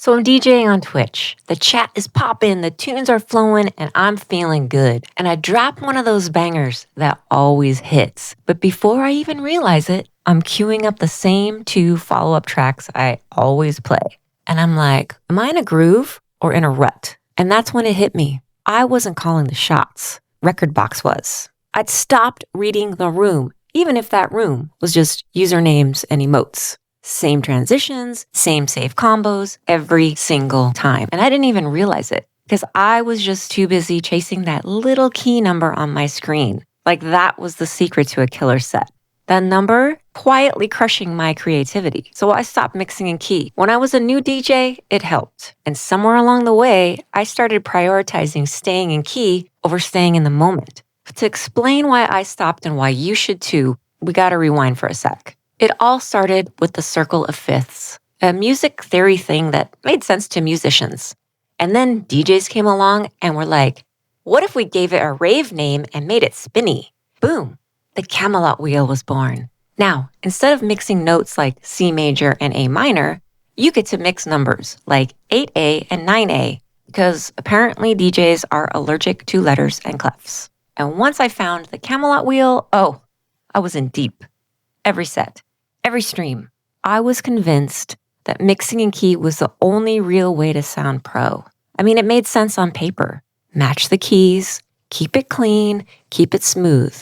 So I'm DJing on Twitch. The chat is popping, the tunes are flowing, and I'm feeling good. And I drop one of those bangers that always hits. But before I even realize it, I'm queuing up the same two follow-up tracks I always play. And I'm like, am I in a groove or in a rut? And that's when it hit me. I wasn't calling the shots. Rekordbox was. I'd stopped reading the room, even if that room was just usernames and emotes. Same transitions, same safe combos every single time. And I didn't even realize it because I was just too busy chasing that little key number on my screen. Like that was the secret to a killer set. That number quietly crushing my creativity. So I stopped mixing in key. When I was a new DJ, it helped. And somewhere along the way, I started prioritizing staying in key over staying in the moment. But to explain why I stopped and why you should too, we gotta rewind for a sec. It all started with the circle of fifths, a music theory thing that made sense to musicians. And then DJs came along and were like, what if we gave it a rave name and made it spinny? Boom, the Camelot wheel was born. Now, instead of mixing notes like C major and A minor, you get to mix numbers like 8A and 9A because apparently DJs are allergic to letters and clefs. And once I found the Camelot wheel, I was in deep. Every set, every stream, I was convinced that mixing in key was the only real way to sound pro. I mean, it made sense on paper. Match the keys, keep it clean, keep it smooth.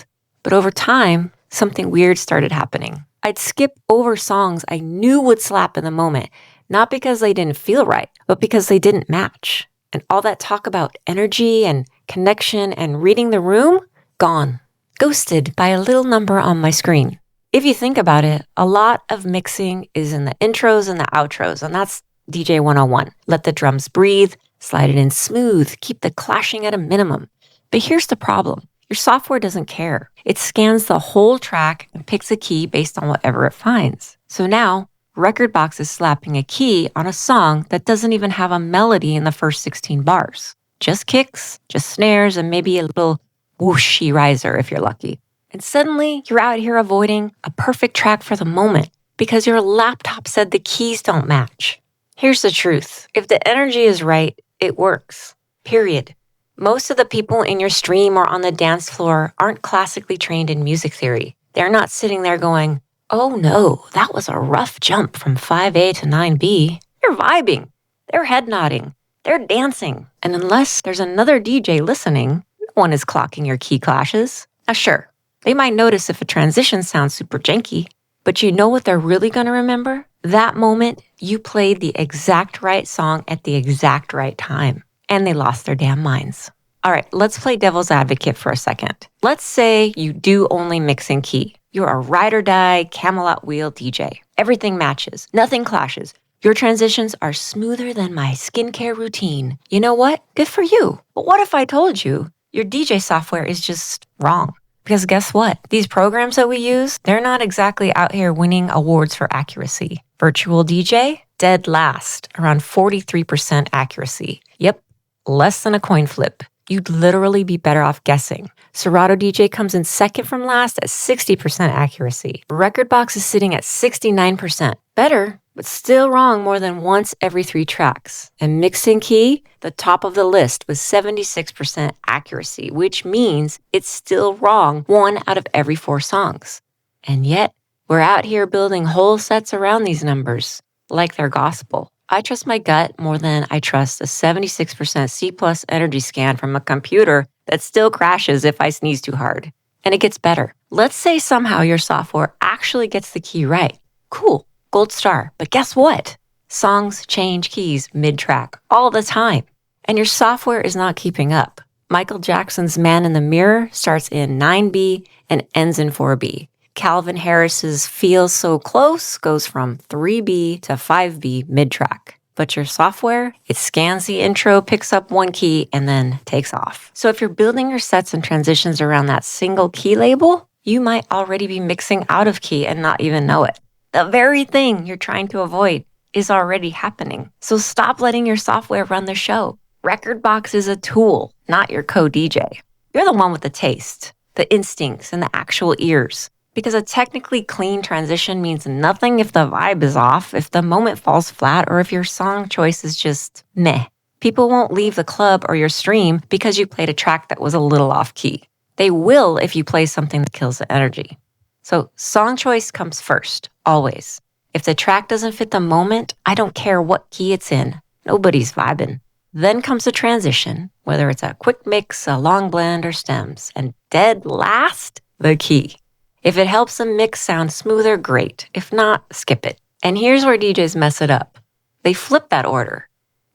But over time, something weird started happening. I'd skip over songs I knew would slap in the moment, not because they didn't feel right, but because they didn't match. And all that talk about energy and connection and reading the room, gone. Ghosted by a little number on my screen. If you think about it, a lot of mixing is in the intros and the outros, and that's DJ 101. Let the drums breathe, slide it in smooth, keep the clashing at a minimum. But here's the problem. Your software doesn't care. It scans the whole track and picks a key based on whatever it finds. So now, Rekordbox is slapping a key on a song that doesn't even have a melody in the first 16 bars. Just kicks, just snares, and maybe a little whooshy riser if you're lucky. And suddenly, you're out here avoiding a perfect track for the moment because your laptop said the keys don't match. Here's the truth. If the energy is right, it works. Period. Most of the people in your stream or on the dance floor aren't classically trained in music theory. They're not sitting there going, oh no, that was a rough jump from 5A to 9B. They're vibing. They're head nodding. They're dancing. And unless there's another DJ listening, no one is clocking your key clashes. Now sure, they might notice if a transition sounds super janky, but you know what they're really going to remember? That moment you played the exact right song at the exact right time, and they lost their damn minds. All right, let's play devil's advocate for a second. Let's say you do only mix in key. You're a ride or die Camelot wheel DJ. Everything matches, nothing clashes. Your transitions are smoother than my skincare routine. You know what? Good for you. But what if I told you your DJ software is just wrong? Because guess what? These programs that we use, they're not exactly out here winning awards for accuracy. Virtual DJ, dead last, around 43% accuracy. Yep, less than a coin flip. You'd literally be better off guessing. Serato DJ comes in second from last at 60% accuracy. Rekordbox is sitting at 69%. Better, but still wrong more than once every 3 tracks. And mixing key, the top of the list with 76% accuracy, which means it's still wrong 1 out of every 4 songs. And yet, we're out here building whole sets around these numbers, like they're gospel. I trust my gut more than I trust a 76% C+ energy scan from a computer that still crashes if I sneeze too hard. And it gets better. Let's say somehow your software actually gets the key right. Cool. Gold star. But guess what? Songs change keys mid-track all the time. And your software is not keeping up. Michael Jackson's Man in the Mirror starts in 9B and ends in 4B. Calvin Harris's Feels So Close goes from 3B to 5B mid-track. But your software, it scans the intro, picks up 1 key, and then takes off. So if you're building your sets and transitions around that single key label, you might already be mixing out of key and not even know it. The very thing you're trying to avoid is already happening. So stop letting your software run the show. Rekordbox is a tool, not your co-DJ. You're the one with the taste, the instincts, and the actual ears. Because a technically clean transition means nothing if the vibe is off, if the moment falls flat, or if your song choice is just meh. People won't leave the club or your stream because you played a track that was a little off key. They will if you play something that kills the energy. So song choice comes first, always. If the track doesn't fit the moment, I don't care what key it's in. Nobody's vibing. Then comes the transition, whether it's a quick mix, a long blend, or stems. And dead last, the key. If it helps the mix sound smoother, great. If not, skip it. And here's where DJs mess it up. They flip that order.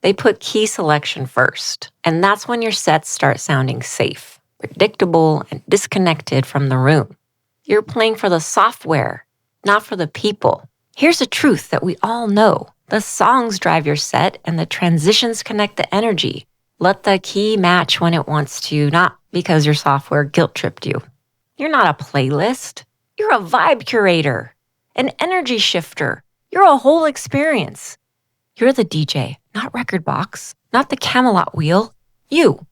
They put key selection first. And that's when your sets start sounding safe, predictable, and disconnected from the room. You're playing for the software, not for the people. Here's a truth that we all know. The songs drive your set and the transitions connect the energy. Let the key match when it wants to, not because your software guilt-tripped you. You're not a playlist. You're a vibe curator, an energy shifter. You're a whole experience. You're the DJ, not record box, not the Camelot wheel. You.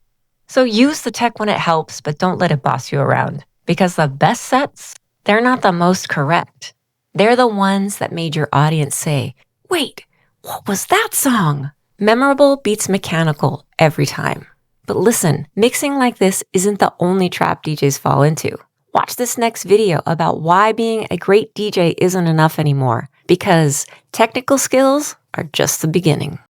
So use the tech when it helps, but don't let it boss you around. Because the best sets, they're not the most correct. They're the ones that made your audience say, "Wait, what was that song?" Memorable beats mechanical every time. But listen, mixing like this isn't the only trap DJs fall into. Watch this next video about why being a great DJ isn't enough anymore, because technical skills are just the beginning.